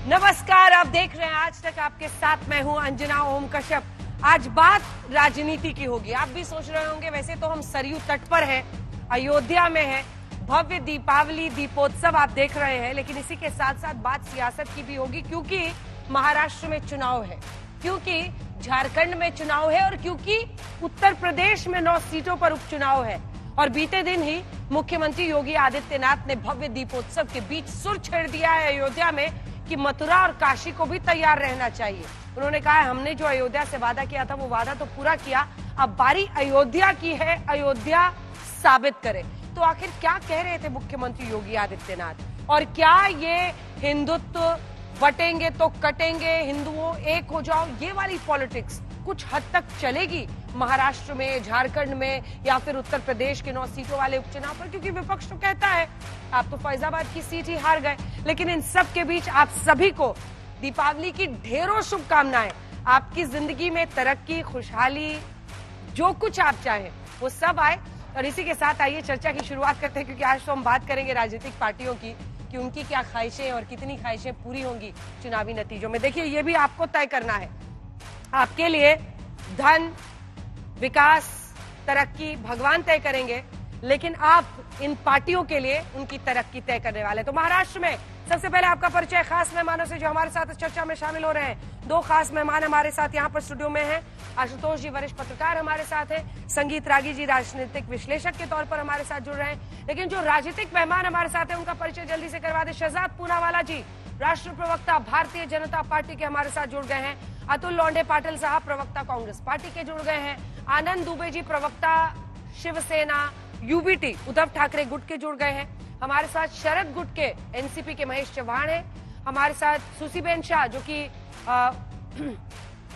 नमस्कार, आप देख रहे हैं आज तक आपके साथ मैं हूं अंजना ओम कश्यप। आज बात राजनीति की होगी। आप भी सोच रहे होंगे वैसे तो हम सरयू तट पर हैं, अयोध्या में हैं, भव्य दीपावली दीपोत्सव आप देख रहे हैं, लेकिन इसी के साथ साथ बात सियासत की भी होगी क्योंकि महाराष्ट्र में चुनाव है, क्योंकि झारखंड में चुनाव है और क्योंकि उत्तर प्रदेश में 9 सीटों पर उपचुनाव है। और बीते दिन ही मुख्यमंत्री योगी आदित्यनाथ ने भव्य दीपोत्सव के बीच सुर छेड़ दिया है अयोध्या में कि मथुरा और काशी को भी तैयार रहना चाहिए। उन्होंने कहा हमने जो अयोध्या से वादा किया था वो वादा तो पूरा किया, अब बारी अयोध्या की है, अयोध्या साबित करे। तो आखिर क्या कह रहे थे मुख्यमंत्री योगी आदित्यनाथ, और क्या ये हिंदुत्व बटेंगे तो कटेंगे, हिंदुओं एक हो जाओ, ये वाली पॉलिटिक्स कुछ हद तक चलेगी महाराष्ट्र में, झारखंड में या फिर उत्तर प्रदेश के 9 सीटों वाले उपचुनाव पर? क्योंकि विपक्ष तो कहता है आप तो फैजाबाद की सीट ही हार गए। लेकिन इन सब के बीच आप सभी को दीपावली की ढेरों शुभकामनाएं। आपकी जिंदगी में तरक्की, खुशहाली, जो कुछ आप चाहें वो सब आए। और इसी के साथ आइए चर्चा की शुरुआत करते हैं, क्योंकि आज तो हम बात करेंगे राजनीतिक पार्टियों की कि उनकी क्या ख्वाहिशें और कितनी ख्वाहिशें पूरी होंगी चुनावी नतीजों में। देखिए, ये भी आपको तय करना है। आपके लिए धन, विकास, तरक्की भगवान तय करेंगे, लेकिन आप इन पार्टियों के लिए उनकी तरक्की तय करने वाले। तो महाराष्ट्र में सबसे पहले आपका परिचय खास मेहमानों से जो हमारे साथ इस चर्चा में शामिल हो रहे हैं। 2 खास मेहमान हमारे साथ यहाँ पर स्टूडियो में हैं। आशुतोष जी वरिष्ठ पत्रकार हमारे साथ हैं, संगीत रागी जी राजनीतिक विश्लेषक के तौर पर हमारे साथ जुड़ रहे हैं। लेकिन जो राजनीतिक मेहमान हमारे साथ हैं उनका परिचय जल्दी से करवा दे। शहजाद पूनावाला जी राष्ट्रीय प्रवक्ता भारतीय जनता पार्टी के हमारे साथ जुड़ गए हैं। अतुल लोंढे पाटिल साहब प्रवक्ता कांग्रेस पार्टी के जुड़ गए हैं। आनंद दुबे जी प्रवक्ता शिवसेना यूबीटी उद्धव ठाकरे गुट के जुड़ गए हैं। हमारे साथ शरद गुट के एनसीपी के महेश चौहान हैं। हमारे साथ सुसीबेन शाह जो कि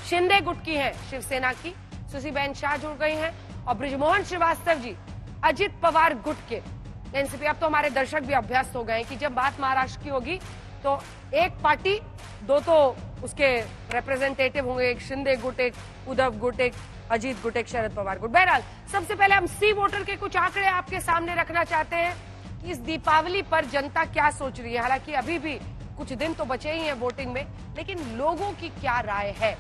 शिंदे गुट की हैं, शिवसेना की सुसीबेन शाह जुड़ गई हैं। और ब्रिजमोहन श्रीवास्तव जी अजित पवार गुट के एनसीपी। अब तो हमारे दर्शक भी अभ्यस्त हो गए कि जब बात महाराष्ट्र की होगी तो एक पार्टी, 2 तो उसके रिप्रेजेंटेटिव होंगे, एक शिंदे गुट, एक उद्धव गुट, एक अजीत गुट, एक शरद पवार गुट। बहरहाल सबसे पहले हम सी वोटर के कुछ आंकड़े आपके सामने रखना चाहते हैं कि इस दीपावली पर जनता क्या सोच रही है। हालांकि अभी भी कुछ दिन तो बचे ही हैं वोटिंग में, लेकिन लोगों की क्या राय है।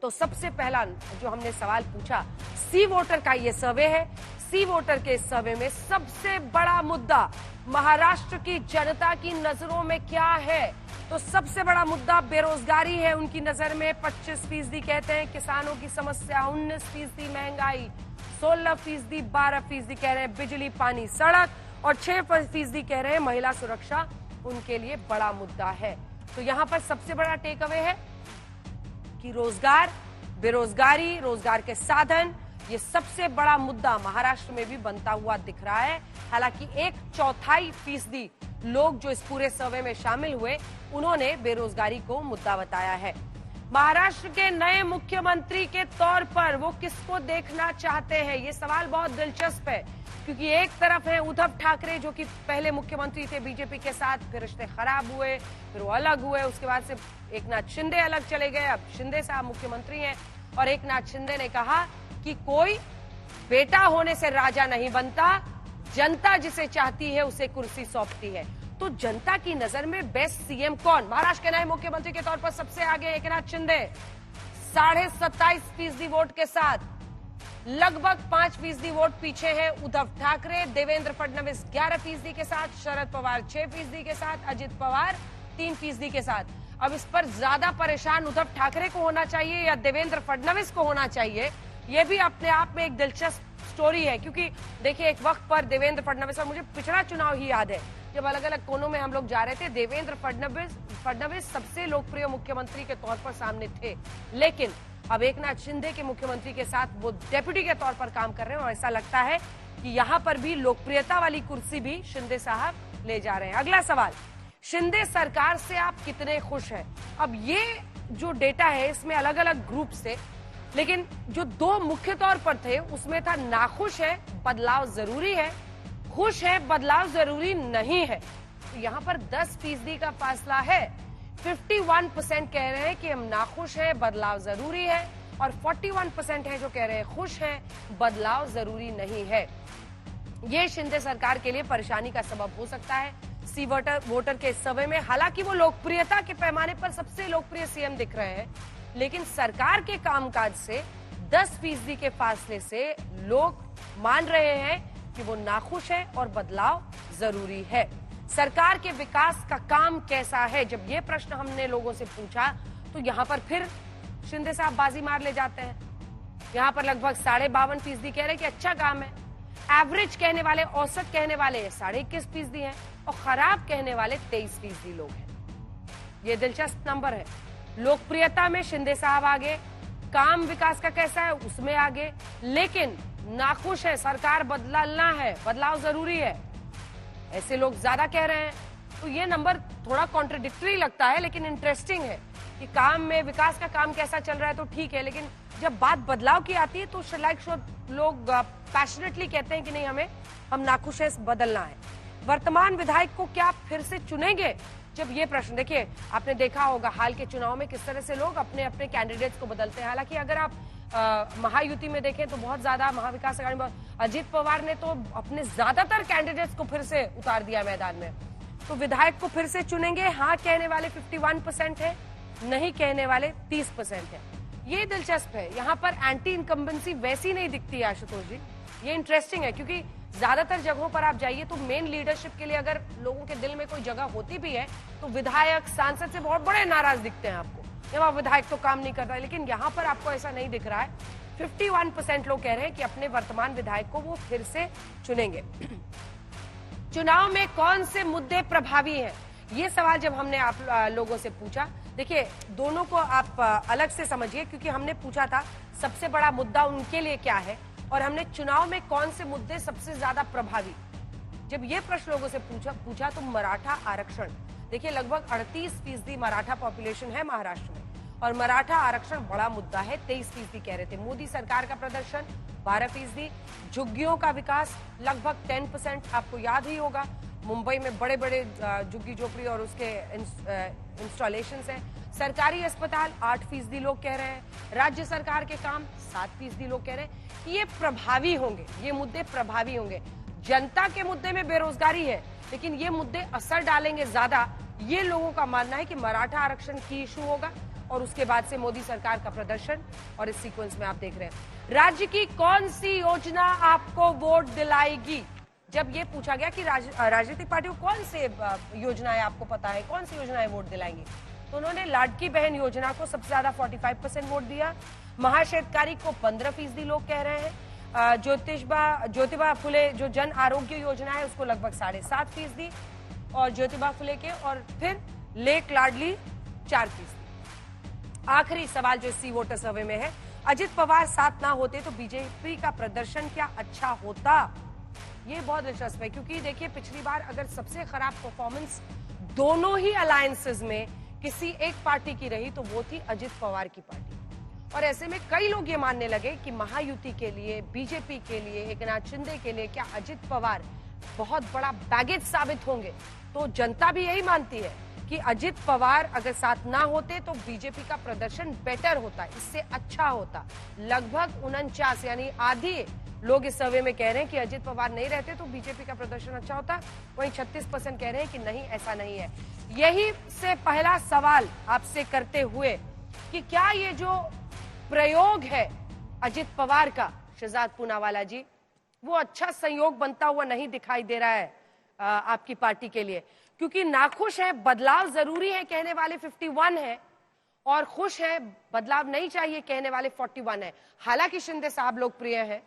तो सबसे पहला जो हमने सवाल पूछा, सी वोटर का ये सर्वे है। सी वोटर के इस सर्वे में सबसे बड़ा मुद्दा महाराष्ट्र की जनता की नजरों में क्या है, तो सबसे बड़ा मुद्दा बेरोजगारी है उनकी नजर में। 25% कहते हैं किसानों की समस्या, 19% महंगाई, 16% 12% कह रहे हैं बिजली पानी सड़क, और 6% कह रहे हैं महिला सुरक्षा उनके लिए बड़ा मुद्दा है। तो यहां पर सबसे बड़ा टेक अवे है कि रोजगार, बेरोजगारी, रोजगार के साधन, ये सबसे बड़ा मुद्दा महाराष्ट्र में भी बनता हुआ दिख रहा है। हालांकि 1/4% लोग जो इस पूरे सर्वे में शामिल हुए उन्होंने बेरोजगारी को मुद्दा बताया है। महाराष्ट्र के नए मुख्यमंत्री के तौर पर वो किसको देखना चाहते हैं, ये सवाल बहुत दिलचस्प है, क्योंकि एक तरफ है उद्धव ठाकरे जो कि पहले मुख्यमंत्री थे बीजेपी के साथ, फिर रिश्ते खराब हुए, फिर वो अलग हुए, उसके बाद से एकनाथ शिंदे अलग चले गए, अब शिंदे साहब मुख्यमंत्री हैं। और एकनाथ शिंदे ने कहा कि कोई बेटा होने से राजा नहीं बनता, जनता जिसे चाहती है उसे कुर्सी सौंपती है। तो जनता की नजर में बेस्ट सीएम कौन? महाराष्ट्र के नए मुख्यमंत्री के तौर पर सबसे आगे एकनाथ शिंदे 27.5% वोट के साथ, लगभग 5% वोट पीछे है उद्धव ठाकरे। देवेंद्र फडणवीस 11% के साथ, शरद पवार 6% के साथ, अजित पवार 3% के साथ। अब इस पर ज्यादा परेशान उद्धव ठाकरे को होना चाहिए या देवेंद्र फडणवीस को होना चाहिए, ये भी अपने आप में एक दिलचस्प स्टोरी है। क्योंकि देखिए, एक वक्त पर देवेंद्र फडणवीस, और मुझे पिछड़ा चुनाव ही याद है जब अलग अलग कोनों में हम लोग जा रहे थे, देवेंद्र फडणवीस सबसे लोकप्रिय मुख्यमंत्री के तौर पर सामने थे। लेकिन अब एकनाथ शिंदे के मुख्यमंत्री के साथ वो डेप्यूटी के तौर पर काम कर रहे हैं, और ऐसा लगता है कि यहां पर भी लोकप्रियता वाली कुर्सी भी शिंदे साहब ले जा रहे हैं। अगला सवाल, शिंदे सरकार से आप कितने खुश हैं? अब ये जो डेटा है इसमें अलग अलग ग्रुप से, लेकिन जो 2 मुख्य तौर पर थे उसमें था नाखुश है, बदलाव जरूरी है, खुश है, बदलाव जरूरी नहीं है। तो यहां पर 10% का फासला है। 51% कह रहे हैं कि हम नाखुश हैं, बदलाव जरूरी है, और 41% है जो कह रहे हैं खुश हैं, बदलाव जरूरी नहीं है। ये शिंदे सरकार के लिए परेशानी का सबब हो सकता है। सी वोटर के इस सर्वे में। हालांकि वो लोकप्रियता के पैमाने पर सबसे लोकप्रिय सीएम दिख रहे हैं, लेकिन सरकार के कामकाज से 10% के फासले से लोग मान रहे हैं कि वो नाखुश है और बदलाव जरूरी है। सरकार के विकास का काम कैसा है, जब ये प्रश्न हमने लोगों से पूछा तो यहां पर फिर शिंदे साहब बाजी मार ले जाते हैं। यहां पर लगभग 52.5% कह रहे हैं कि अच्छा काम है, एवरेज कहने वाले, औसत कहने वाले 21.5% हैं और खराब कहने वाले 23% लोग हैं। ये दिलचस्प नंबर है। लोकप्रियता में शिंदे साहब आगे, काम विकास का कैसा है उसमें आगे, लेकिन नाखुश है, सरकार बदलना है, बदलाव जरूरी है, ऐसे लोग ज्यादा कह रहे हैं। तो ये नंबर थोड़ा कॉन्ट्रडिक्टरी लगता है, लेकिन इंटरेस्टिंग है कि काम में विकास का काम कैसा चल रहा है तो ठीक है, लेकिन जब बात बदलाव की आती है तो लोग पैशनेटली कहते हैं कि नहीं, हम नाखुश है, बदलना है। वर्तमान विधायक को क्या फिर से चुनेंगे, जब ये प्रश्न, देखिए आपने देखा होगा हाल के चुनाव में किस तरह से लोग अपने अपने कैंडिडेट्स को बदलते हैं। हालांकि अगर आप महायुति में देखें तो बहुत ज्यादा, महाविकास अघाड़ी में अजित पवार ने तो अपने ज्यादातर कैंडिडेट्स को फिर से उतार दिया मैदान में। तो विधायक को फिर से चुनेंगे, हाँ कहने वाले 51% है, नहीं कहने वाले 30% है। ये दिलचस्प है, यहाँ पर एंटी इनकम्बेंसी वैसी नहीं दिखती है आशुतोष जी। ये इंटरेस्टिंग है क्योंकि ज्यादातर जगहों पर आप जाइए तो मेन लीडरशिप के लिए अगर लोगों के दिल में कोई जगह होती भी है तो विधायक, सांसद से बहुत बड़े नाराज दिखते हैं आपको, यहाँ विधायक तो काम नहीं करता है। लेकिन यहाँ पर आपको ऐसा नहीं दिख रहा है। 51% लोग कह रहे हैं कि अपने वर्तमान विधायक को वो फिर से चुनेंगे। चुनाव में कौन से मुद्दे प्रभावी हैं, ये सवाल जब हमने आप लोगों से पूछा, देखिए दोनों को आप अलग से समझिए, क्योंकि हमने पूछा था सबसे बड़ा मुद्दा उनके लिए क्या है और हमने चुनाव में कौन से मुद्दे सबसे ज्यादा प्रभावी। जब ये प्रश्न लोगों से पूछा तो मराठा आरक्षण, देखिए लगभग 38% मराठा पॉपुलेशन है महाराष्ट्र में और मराठा आरक्षण बड़ा मुद्दा है। 23% कह रहे थे। मोदी सरकार का प्रदर्शन 12%, झुग्गियों का विकास लगभग 10%। आपको याद ही होगा मुंबई में बड़े बड़े झुग्गी झोपड़ी और उसके इंस्टॉलेशन है। सरकारी अस्पताल 8% लोग कह रहे हैं। राज्य सरकार के काम 7% लोग कह रहे हैं कि ये प्रभावी होंगे, ये मुद्दे प्रभावी होंगे। जनता के मुद्दे में बेरोजगारी है, लेकिन ये मुद्दे असर डालेंगे ज्यादा, ये लोगों का मानना है कि मराठा आरक्षण की इशू होगा और उसके बाद से मोदी सरकार का प्रदर्शन। और इस सीक्वेंस में आप देख रहे हैं राज्य की कौन सी योजना आपको वोट दिलाएगी। जब ये पूछा गया कि राजनीतिक पार्टियों कौन से योजनाएं आपको पता है, कौन सी योजनाएं वोट दिलाएंगी, तो उन्होंने लाडकी बहन योजना को सबसे ज्यादा 45% वोट दिया। महाशेतकारी को 15% लोग कह रहे हैं। ज्योतिबा फुले जो जन आरोग्य योजना है उसको लगभग 7.5% और ज्योतिबा फुले के, और फिर लेक लाडली 4%। आखिरी सवाल जो सी वोटर सर्वे में है, अजित पवार साथ ना होते तो बीजेपी का प्रदर्शन क्या अच्छा होता। ये बहुत दिलचस्प है क्योंकि देखिए पिछली बार अगर सबसे खराब परफॉर्मेंस दोनों ही अलायंसेस में किसी एक पार्टी की रही तो वो थी अजित पवार की पार्टी। और ऐसे में कई लोग ये मानने लगे कि महायुति के लिए, बीजेपी के लिए, एकनाथ शिंदे के लिए क्या अजित पवार बहुत बड़ा बैगेज साबित होंगे। तो जनता भी यही मानती है कि अजित पवार अगर साथ ना होते तो बीजेपी का प्रदर्शन बेटर होता, इससे अच्छा होता। लगभग 49 यानी आधी लोग इस सर्वे में कह रहे हैं कि अजित पवार नहीं रहते तो बीजेपी का प्रदर्शन अच्छा होता। वहीं 36% कह रहे हैं कि नहीं, ऐसा नहीं है। यही से पहला सवाल आपसे करते हुए कि क्या ये जो प्रयोग है अजित पवार का, शहजाद पूनावाला जी, वो अच्छा संयोग बनता हुआ नहीं दिखाई दे रहा है आपकी पार्टी के लिए, क्योंकि नाखुश है, बदलाव जरूरी है कहने वाले 51 है और खुश है, बदलाव नहीं चाहिए कहने वाले 41 है। हालांकि शिंदे साहब लोकप्रिय है,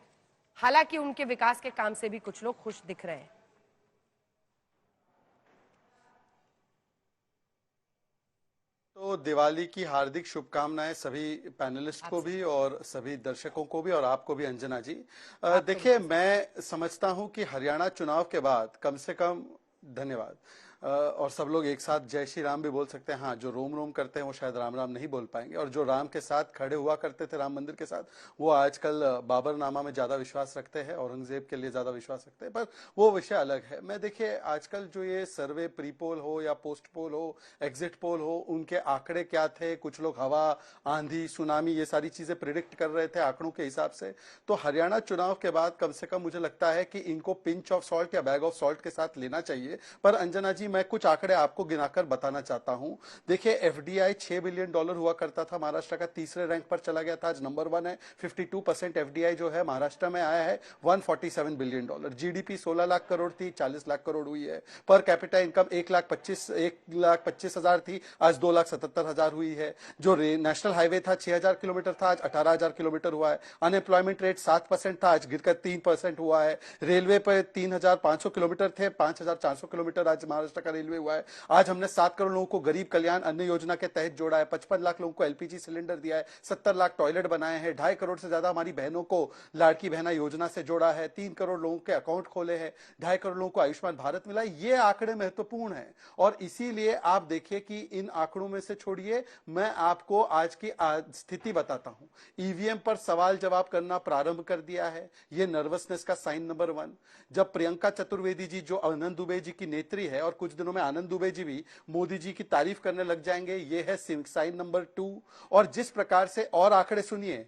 हालांकि उनके विकास के काम से भी कुछ लोग खुश दिख रहे हैं। तो दिवाली की हार्दिक शुभकामनाएं सभी पैनलिस्ट को भी और सभी दर्शकों को भी और आपको भी अंजना जी। देखिए, मैं समझता हूं कि हरियाणा चुनाव के बाद कम से कम, धन्यवाद, और सब लोग एक साथ जय श्री राम भी बोल सकते हैं। हाँ, जो रोम रोम करते हैं वो शायद राम राम नहीं बोल पाएंगे, और जो राम के साथ खड़े हुआ करते थे राम मंदिर के साथ, वो आजकल बाबरनामा में ज्यादा विश्वास रखते हैं, औरंगजेब के लिए ज्यादा विश्वास रखते हैं, पर वो विषय अलग है। मैं देखिए आजकल जो ये सर्वे, प्री पोल हो या पोस्ट पोल हो, एग्जिट पोल हो, उनके आंकड़े क्या थे, कुछ लोग हवा, आंधी, सुनामी, ये सारी चीजें प्रिडिक्ट कर रहे थे आंकड़ों के हिसाब से। तो हरियाणा चुनाव के बाद कम से कम मुझे लगता है कि इनको पिंच ऑफ सॉल्ट या बैग ऑफ सॉल्ट के साथ लेना चाहिए। पर अंजना जी, मैं कुछ आंकड़े आपको गिनाकर बताना चाहता हूं। देखिए, एफडीआई $6 बिलियन हुआ करता था, महाराष्ट्र का तीसरे रैंक पर चला गया था, आज नंबर 1 है। 52% एफडीआई जो है महाराष्ट्र में आया है, $147 बिलियन। जीडीपी 16 लाख करोड़ थी, 40 लाख करोड़ हुई है। पर कैपिटा इनकम 1,25,000 थी, आज 2,77,000 हुई है। जो नेशनल हाईवे था 6,000 किलोमीटर था, आज 18,000 किलोमीटर हुआ है। अनएम्प्लॉयमेंट रेट 7% था, आज गिरकर 3% हुआ है। रेलवे पर 3,500 किलोमीटर थे, 5,400 किलोमीटर आज महाराष्ट्र का रेलवे हुआ है। आज हमने 7 करोड़ लोगों को गरीब कल्याण अन्न योजना के तहत जोड़ा है, 55 लाख लोगों को एलपीजी सिलेंडर दिया है, 70 लाख टॉयलेट बनाए हैं, 2.5 करोड़ से ज्यादा हमारी बहनों को लाड़की बहना योजना से जोड़ा है, 3 करोड़ लोगों के अकाउंट खोले हैं, 2.5 करोड़ लोगों को आयुष्मान भारत मिला है। ये आंकड़े महत्वपूर्ण है और इसीलिए आप देखिए कि इन आंकड़ों में से छोड़िए, मैं आपको आज की स्थिति बताता हूं। ईवीएम पर सवाल जवाब करना प्रारंभ कर दिया है, ये नर्वसनेस का साइन नंबर 1। जब प्रियंका चतुर्वेदी जी, जो आनंद दुबे जी की नेत्री है, और कुछ दिनों में आनंद दुबे जी भी मोदी जी की तारीफ करने लग जाएंगे, ये है साइन नंबर 2। और जिस प्रकार से, और आंकड़े सुनिए,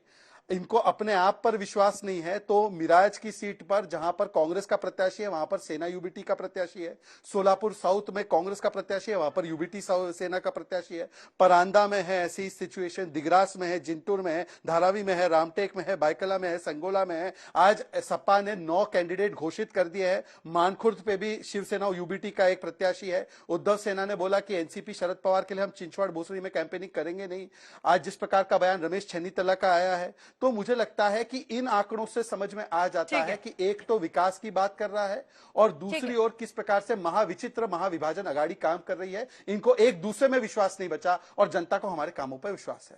इनको अपने आप पर विश्वास नहीं है तो मिराज की सीट पर, जहां पर कांग्रेस का प्रत्याशी है, वहां पर सेना यूबीटी का प्रत्याशी है। सोलापुर साउथ में कांग्रेस का प्रत्याशी है, वहां पर यूबीटी सेना का प्रत्याशी है। परांदा में है ऐसी सिचुएशन, दिग्रास में है, जिंटूर में है, धारावी में है, रामटेक में है, बायकला में है, संगोला में है। आज सपा ने 9 कैंडिडेट घोषित कर दिए हैं। मानखुर्द पे भी शिवसेना यूबीटी का एक प्रत्याशी है। उद्धव सेना ने बोला कि एनसीपी शरद पवार के लिए हम चिंचवाड़ भोसरी में कैंपेनिंग करेंगे नहीं। आज जिस प्रकार का बयान रमेश छन्नीतला का आया है, तो मुझे लगता है कि इन आंकड़ों से समझ में आ जाता है कि एक तो विकास की बात कर रहा है और दूसरी ओर किस प्रकार से महाविचित्र महाविभाजन अगाड़ी काम कर रही है। इनको एक दूसरे में विश्वास नहीं बचा और जनता को हमारे कामों पर विश्वास है।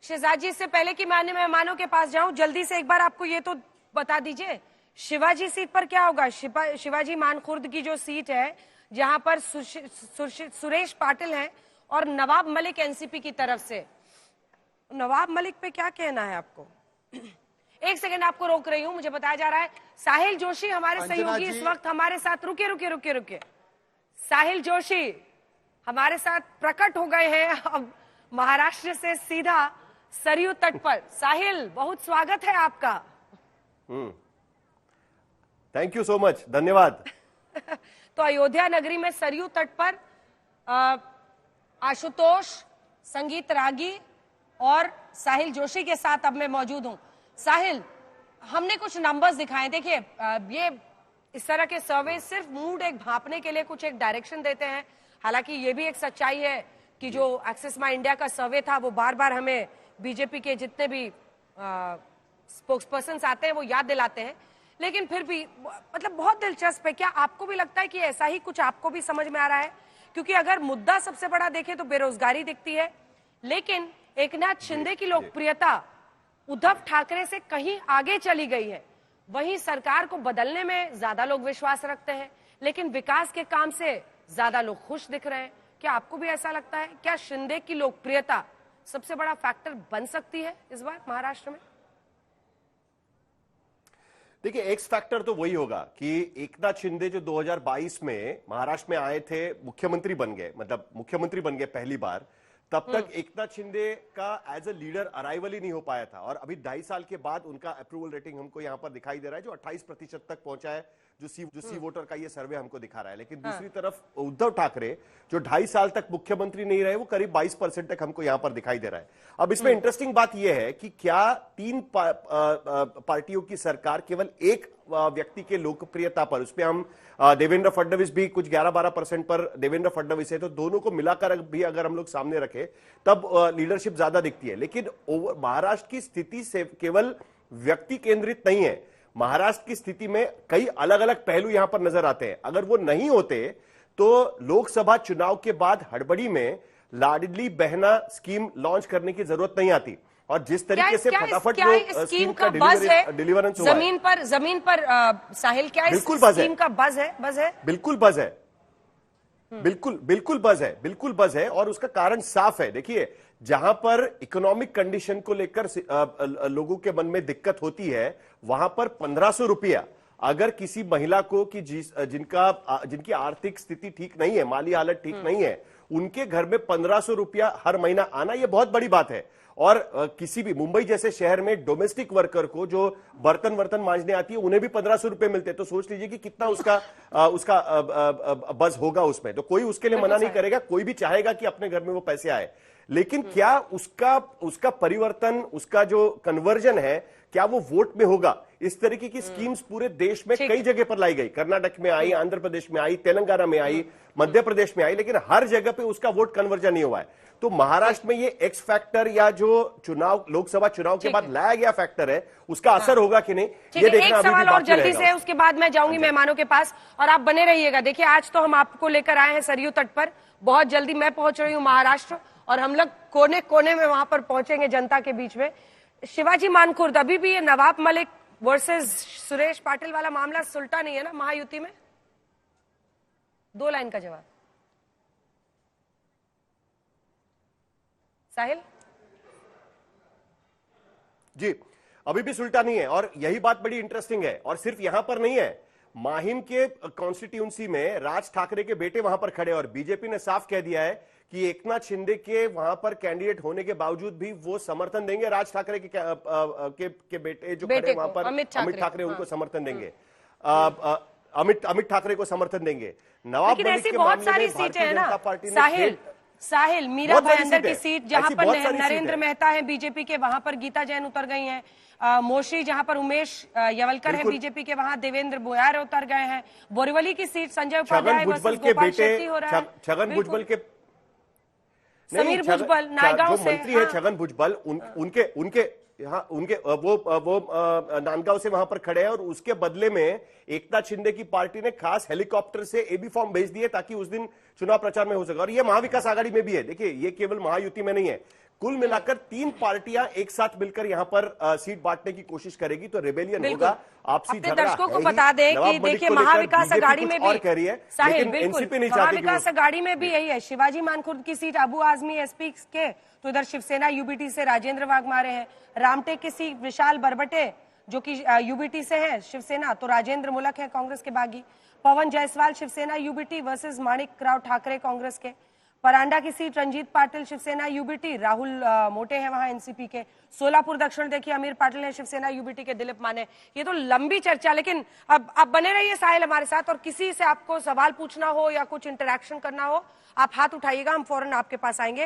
शहजाद जी, इससे पहले कि मैं अन्य मेहमानों के पास जाऊं, जल्दी से एक बार आपको ये तो बता दीजिए, शिवाजी सीट पर क्या होगा? शिवाजी मानखुर्द की जो सीट है, जहां पर सुरेश पाटिल हैं और नवाब मलिक एनसीपी की तरफ से। नवाब मलिक पे क्या कहना है आपको? एक सेकंड आपको रोक रही हूं, मुझे बताया जा रहा है साहिल जोशी हमारे सहयोगी इस वक्त हमारे साथ, रुके। साहिल जोशी हमारे साथ प्रकट हो गए हैं अब महाराष्ट्र से सीधा सरयू तट पर। साहिल, बहुत स्वागत है आपका। थैंक यू सो मच, धन्यवाद। तो अयोध्या नगरी में सरयू तट पर आशुतोष, संगीत रागी और साहिल जोशी के साथ अब मैं मौजूद हूं। साहिल, हमने कुछ नंबर्स दिखाए। देखिए, ये इस तरह के सर्वे सिर्फ मूड एक भांपने के लिए कुछ एक डायरेक्शन देते हैं। हालांकि ये भी एक सच्चाई है कि जो एक्सेस माई इंडिया का सर्वे था, वो बार बार हमें बीजेपी के जितने भी स्पोक्सपर्सन आते हैं वो याद दिलाते हैं। लेकिन फिर भी मतलब बहुत दिलचस्प है। क्या आपको भी लगता है कि ऐसा ही कुछ आपको भी समझ में आ रहा है? क्योंकि अगर मुद्दा सबसे बड़ा देखें तो बेरोजगारी दिखती है, लेकिन एकनाथ शिंदे की लोकप्रियता उद्धव ठाकरे से कहीं आगे चली गई है। वहीं सरकार को बदलने में ज्यादा लोग विश्वास रखते हैं, लेकिन विकास के काम से ज्यादा लोग खुश दिख रहे हैं। क्या आपको भी ऐसा लगता है? क्या शिंदे की लोकप्रियता सबसे बड़ा फैक्टर बन सकती है इस बार महाराष्ट्र में? देखिए, एक्स फैक्टर तो वही होगा कि एकनाथ शिंदे जो 2022 में महाराष्ट्र में आए थे, मुख्यमंत्री बन गए, मतलब मुख्यमंत्री बन गए पहली बार, तब तक एकनाथ शिंदे का एज अ लीडर अराइवल ही नहीं हो पाया था। और अभी 2.5 साल के बाद उनका अप्रूवल रेटिंग हमको यहां पर दिखाई दे रहा है, जो 28% तक पहुंचा है, जो सी वोटर का ये सर्वे हमको दिखा रहा है। लेकिन दूसरी तरफ उद्धव ठाकरे जो 2.5 साल तक मुख्यमंत्री नहीं रहे, वो करीब 22% तक हमको यहां पर दिखाई दे रहा है। अब इसमें इंटरेस्टिंग बात यह है कि क्या 3 पार्टियों की सरकार केवल एक व्यक्ति के लोकप्रियता पर, उसमें हम देवेंद्र फडणवीस भी कुछ 11-12% पर देवेंद्र फडणवीस है, तो दोनों को मिलाकर भी अगर हम लोग सामने रखें तब लीडरशिप ज्यादा दिखती है। लेकिन महाराष्ट्र की स्थिति से केवल व्यक्ति केंद्रित नहीं है, महाराष्ट्र की स्थिति में कई अलग अलग पहलू यहां पर नजर आते हैं। अगर वो नहीं होते तो लोकसभा चुनाव के बाद हड़बड़ी में लाडली बहना स्कीम लॉन्च करने की जरूरत नहीं आती। और जिस तरीके से फटाफट वो स्कीम का डिलीवरेंस हुआ है जमीन पर साहिल, क्या बिल्कुल इस स्कीम का बज है? बिल्कुल बज है, बिल्कुल बज है। और उसका कारण साफ है। देखिए, जहां पर इकोनॉमिक कंडीशन को लेकर लोगों के मन में दिक्कत होती है, वहां पर 1500 रुपया अगर किसी महिला को कि जिनकी आर्थिक स्थिति ठीक नहीं है, माली हालत ठीक नहीं है, उनके घर में 1500 रुपया हर महीना आना, यह बहुत बड़ी बात है। और किसी भी मुंबई जैसे शहर में डोमेस्टिक वर्कर को जो बर्तन मांजने आती है उन्हें भी 1500 रुपए मिलते हैं। तो सोच लीजिए कि कितना उसका बज होगा उसमें। तो कोई उसके लिए मना नहीं करेगा, कोई भी चाहेगा कि अपने घर में वो पैसे आए। लेकिन क्या उसका परिवर्तन, उसका जो कन्वर्जन है, क्या वो वोट में होगा? इस तरीके की स्कीम्स पूरे देश में कई जगह पर लाई गई। कर्नाटक में आई, आंध्र प्रदेश में आई, तेलंगाना में आई, मध्य प्रदेश में आई, लेकिन हर जगह पे उसका वोट कन्वर्जन नहीं हुआ है। तो महाराष्ट्र में ये एक्स फैक्टर या जो चुनाव, लोकसभा चुनाव के बाद लाया गया फैक्टर है, उसका असर होगा कि नहीं, ये देखना एक अभी भी सवाल और बाकी जल्दी रहेगा। से, उसके बाद मैं जाऊंगी मेहमानों के पास और आप बने रहिएगा। देखिए, आज तो हम आपको लेकर आए हैं सरयू तट पर। बहुत जल्दी मैं पहुंच रही हूं महाराष्ट्र और हम लोग कोने कोने में वहां पर पहुंचेंगे जनता के बीच में। शिवाजी मानखुर्द, अभी भी ये नवाब मलिक वर्सेस सुरेश पाटिल वाला मामला सुलटा नहीं है ना महायुति में? 2 लाइन का जवाब साहिल जी। अभी भी सुलटा नहीं है और यही बात बड़ी इंटरेस्टिंग है। और सिर्फ यहां पर नहीं है, माहिम के कॉन्स्टिट्यूंसी में राज ठाकरे के बेटे वहां पर खड़े और बीजेपी ने साफ कह दिया है कि एकनाथ शिंदे के वहां पर कैंडिडेट होने के बावजूद भी वो समर्थन देंगे राज ठाकरे के बेटे जो खड़े वहां पर, अमित ठाकरे उनको समर्थन देंगे। अमित ठाकरे को समर्थन देंगे। नवाब मलिक के मामले में भारतीय जनता पार्टी ने साहिल मीरा भाईंदर की सीट जहां पर नरेंद्र मेहता है बीजेपी के, वहां पर गीता जैन उतर गई हैं। मोशी जहां पर उमेश यवलकर है बीजेपी के, वहां देवेंद्र बोयार उतर गए हैं। बोरीवली की सीट संजय उपाध्याय वर्सेस गोपाल शेट्टी हो रहा है। छगन भुजबल के समीर भुजबल नायगांव से मंत्री है। छगन भुजबल उनके वो नांदगांव से वहां पर खड़े हैं और उसके बदले में एकनाथ शिंदे की पार्टी ने खास हेलीकॉप्टर से एबी फॉर्म भेज दिए ताकि उस दिन चुनाव प्रचार में हो सके। और ये महाविकास आघाड़ी में भी है। देखिए, ये केवल महायुति में नहीं है, कुल मिलाकर 3 पार्टियां एक साथ मिलकर यहां पर सीट बांटने की कोशिश करेगी। तो रेबेलियन होगा, आपसी झगड़ा। दर्शकों को बता दें कि देखिए, महाविकास आघाड़ी में भी कह रही है, साहिल बिल्कुल महाविकास आघाड़ी में भी यही है। शिवाजी मानखुर्द की सीट अबू आजमी एसपी के, तो इधर शिवसेना यूबीटी से राजेंद्र वाघमारे हैं। रामटेक की सीट विशाल बरबटे जो कि यूबीटी से है शिवसेना, तो राजेंद्र मुलक है कांग्रेस के बागी। पवन जायसवाल शिवसेना यूबीटी वर्सेस माणिक राव ठाकरे कांग्रेस के। परांडा की सीट रंजीत पाटिल शिवसेना यूबीटी, राहुल मोटे हैं वहां एनसीपी के। सोलापुर दक्षिण देखिए अमीर पाटिल है शिवसेना यूबीटी के, दिलीप माने। ये तो लंबी चर्चा, लेकिन अब आप बने रहिए साहिल हमारे साथ। और किसी से आपको सवाल पूछना हो या कुछ इंटरेक्शन करना हो, आप हाथ उठाइएगा, हम फौरन आपके पास आएंगे।